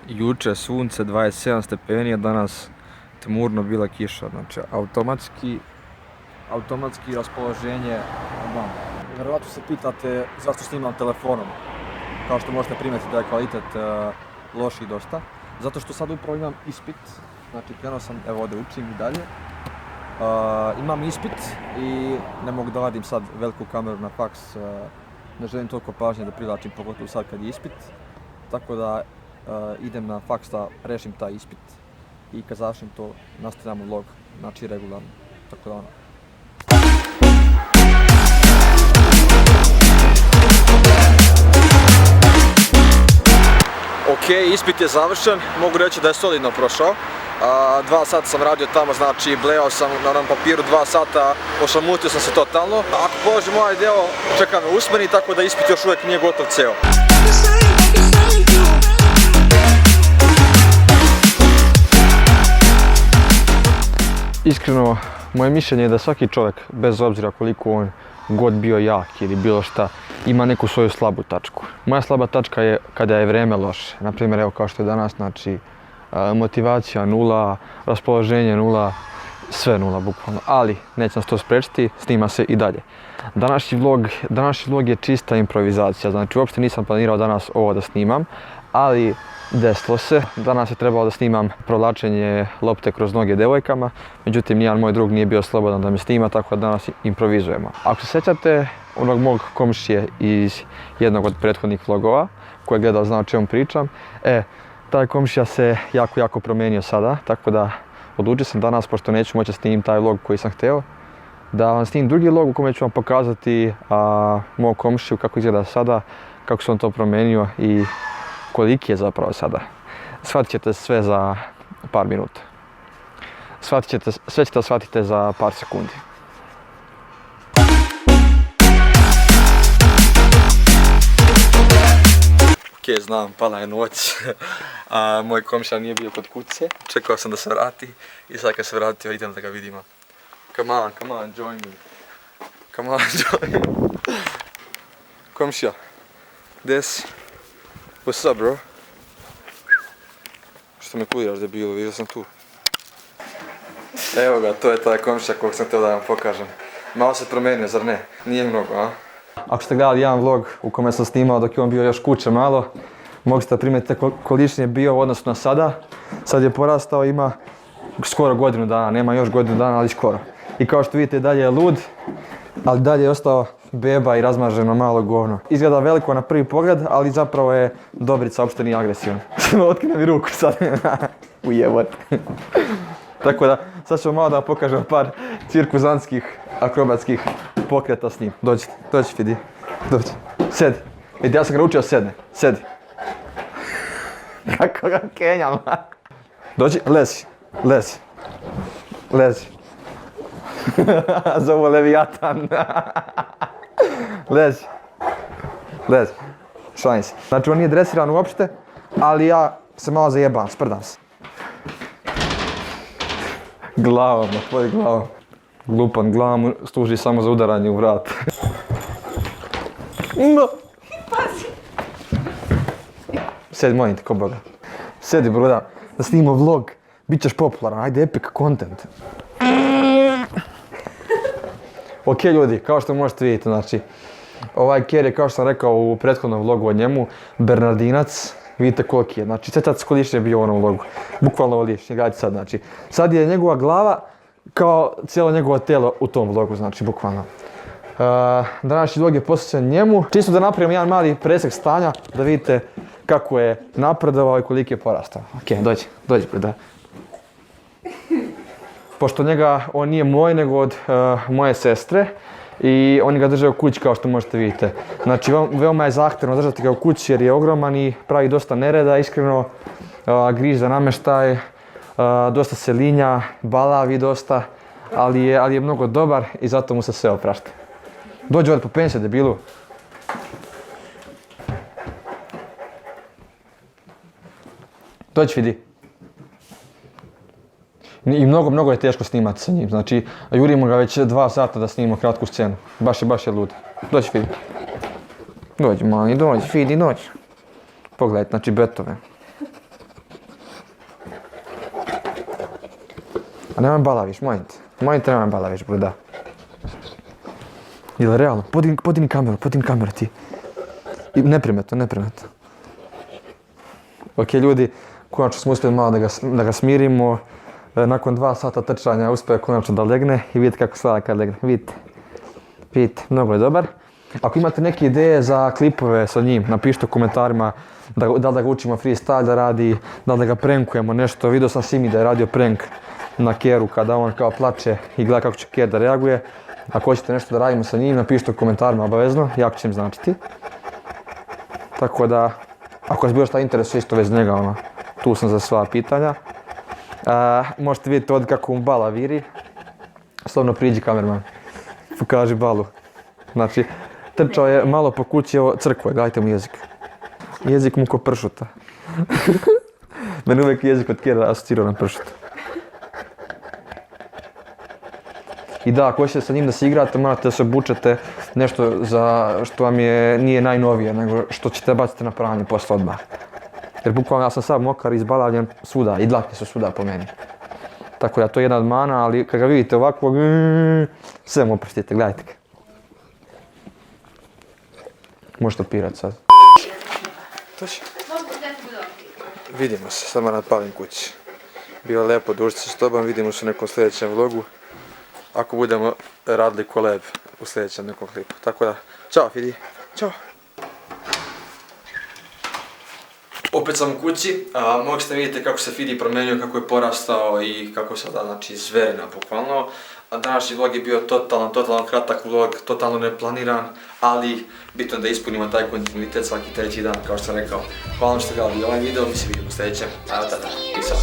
Juče sunce 27 stepeni, a danas tmurno bila kiša, znači automatski raspoloženje. Vjerovatno se pitate zašto snimam telefonom, kao što možete primijetiti da je kvalitet lošiji dosta. Zato što sad upravo imam ispit, znači krenuo sam, evo ovdje učim i dalje. Imam ispit i ne mogu da vadim sad veliku kameru na faks, ne želim toliko pažnje da privlačim, pogotovo sad kad je ispit. Tako da idem na faks da rešim taj ispit i kad završim to nastavljam vlog, znači regularno, tako da ono. Ok, ispit je završen, mogu reći da je solidno prošao. 2 sata sam radio tamo, znači blejao sam na onom papiru 2 sata, ošamutio sam se totalno. Ako položim ovaj deo, čeka me usmeni, tako da ispit još uvijek nije gotov ceo. Iskreno, moje mišljenje je da svaki čovjek, bez obzira koliko on god bio jak ili bilo šta, ima neku svoju slabu tačku. Moja slaba tačka je kada je vreme loše. Naprimjer, evo kao što je danas, znači motivacija nula, raspoloženje nula, sve nula bukvalno. Ali neće nas to spriječiti, snima se i dalje. Današnji vlog je čista improvizacija, znači uopšte nisam planirao danas ovo da snimam, ali desilo se. Danas je trebalo da snimam provlačenje lopte kroz noge devojkama, međutim nijedan moj drug nije bio slobodan da me snima, tako da danas improvizujemo. Ako se sjećate onog mog komšije iz jednog od prethodnih vlogova, koji je gledao zna o čemu pričam, taj komšija se jako promijenio sada, tako da odlučio sam danas, pošto neću moći snimiti taj vlog koji sam htio, da vam snimim drugi vlog u kome ću vam pokazati mog komšiju kako izgleda sada, kako se on to promijenio i koliki je zapravo sada. Shvatit ćete sve za par minuta. Sve ćete da shvatite za par sekundi. Ok, znam, pala je noć. Moj komšija nije bio kod kuće. Čekao sam da se vrati i sad kad se vratio idem da ga vidimo. Come on, join me. Come on, join me. Komšija, des. What's up, bro? Što me kuliraš, debilu, vidio sam tu. Evo ga, to je taj komšija kojeg sam htio da vam pokažem. Malo se promijenio, zar ne? Nije mnogo, a? Ako ste gledali jedan vlog u kome sam snimao dok je on bio još kuće malo, mogli ste primijetiti koliko je bio u odnosu na sada. Sad je porastao, ima skoro godinu dana, nema još godinu dana, ali skoro. I kao što vidite dalje je lud, ali dalje je ostao beba i razmaženo malo govno. Izgleda veliko na prvi pogled, ali zapravo je Dobrica, uopšte nije agresivan. Otkine mi ruku sad. Ujebot. Tako da, sad ćemo malo da vam pokažem par cirkuzantskih, akrobatskih pokreta s njim. Dođi Fidi. Dođi. Sedi. Vidi, ja sam ga naučio sedne. Sedi. Kako ga kenjam. Dođi, lezi. Zovu Leviatan. Lezi. Šalim se. Znači on nije dresiran uopšte, ali ja se malo zajebam, sprdam se. Glavom, na tvoj glavom. Glupan, glava mu služi samo za udaranje u vrat. No. Pazi. Sedi, molim te, ko boga. Sedi, broda, da snimamo vlog. Bićeš popularan, ajde epic content. Ok ljudi, kao što možete vidjeti, znači, ovaj ker je, kao što sam rekao u prethodnom vlogu o njemu, Bernardinac, vidite koliki je, znači cetac kolišnje je bio u onom vlogu, bukvalno ovolišnje, gledajte sad, znači, sad je njegova glava kao cijelo njegovo telo u tom vlogu, znači, bukvalno. Današnji vlog je posvećen njemu, čisto da napravim jedan mali presek stanja, da vidite kako je napredovao i koliki je porastao. Ok, dođi, da. Pošto on nije moj, nego od moje sestre i oni ga drže u kući kao što možete vidjeti. Znači veoma je zahtjevno držati ga u kući jer je ogroman i pravi dosta nereda, iskreno griza namještaj, dosta se linja, balavi dosta, ali je mnogo dobar i zato mu se sve oprašta. Dođi ovdje, popeni se debilu. Dođi vidi. I mnogo je teško snimati sa njim, znači jurimo ga već 2 sata da snimimo kratku scenu. Baš je lud. Dođi Fidi. Dođi mali, dođi Fidi, dođi. Pogledajte, znači Beethoven. A nemoj balaviš, molim te nemoj balaviš, da. Ili realno, podigni kameru ti. Neprimetno. Ok ljudi, konačno smo uspjeli malo da ga smirimo. Nakon 2 sata trčanja uspio je konačno da legne i vidite kako sada kad legne. Vidite, mnogo je dobar. Ako imate neke ideje za klipove sa njim, napišite u komentarima da li da ga učimo freestyle da radi, da li da ga prankujemo nešto. Vidio sam Simi da je radio prank na Keru kada on kao plače i gleda kako će Ker da reaguje. Ako hoćete nešto da radimo sa njim, napišite u komentarima obavezno, jako će im značiti. Tako da, ako vas bilo šta interesuje isto već njega, tu sam za sva pitanja. Možete vidjeti ovdje kako mu bala viri. Slovno priđi kamerman, pokaži balu. Znači, trčao je malo po kući, evo crkva, gledajte mu jezik. Jezik mu ko pršuta. Meni uvijek jezik od Kera asocirao na pršuta. I da, ako hoćete sa njim da se igrate, morate da se obučete nešto za što vam nije najnovije, nego što ćete baciti na pranje posle odmah. Jer bukvalno ja sam sad mokar, izbalavljen svuda i dlake su svuda po meni. Tako da to je jedna od mana, ali kad ga vidite ovakvog, sve mu oprostite, gledajte ga. Možete opirat sad. To će. Vidimo se, samo napalim kući. Bilo lepo družiti se s tobom, vidimo se u nekom sljedećem vlogu. Ako budemo radili kolab u sljedećem nekom klipu. Tako da, čao Fidi, čao. Opet sam u kući, mogli ste vidjeti kako se Fidi promijenio, kako je porastao i kako se da, znači, zverina bukvalno. Današnji vlog je bio totalno kratak vlog, totalno neplaniran, ali bitno da ispunimo taj kontinuitet svaki treći dan, kao što sam rekao. Hvala vam što ste gledali ovaj video, mi se vidimo u sljedećem. Evo tada, peace out.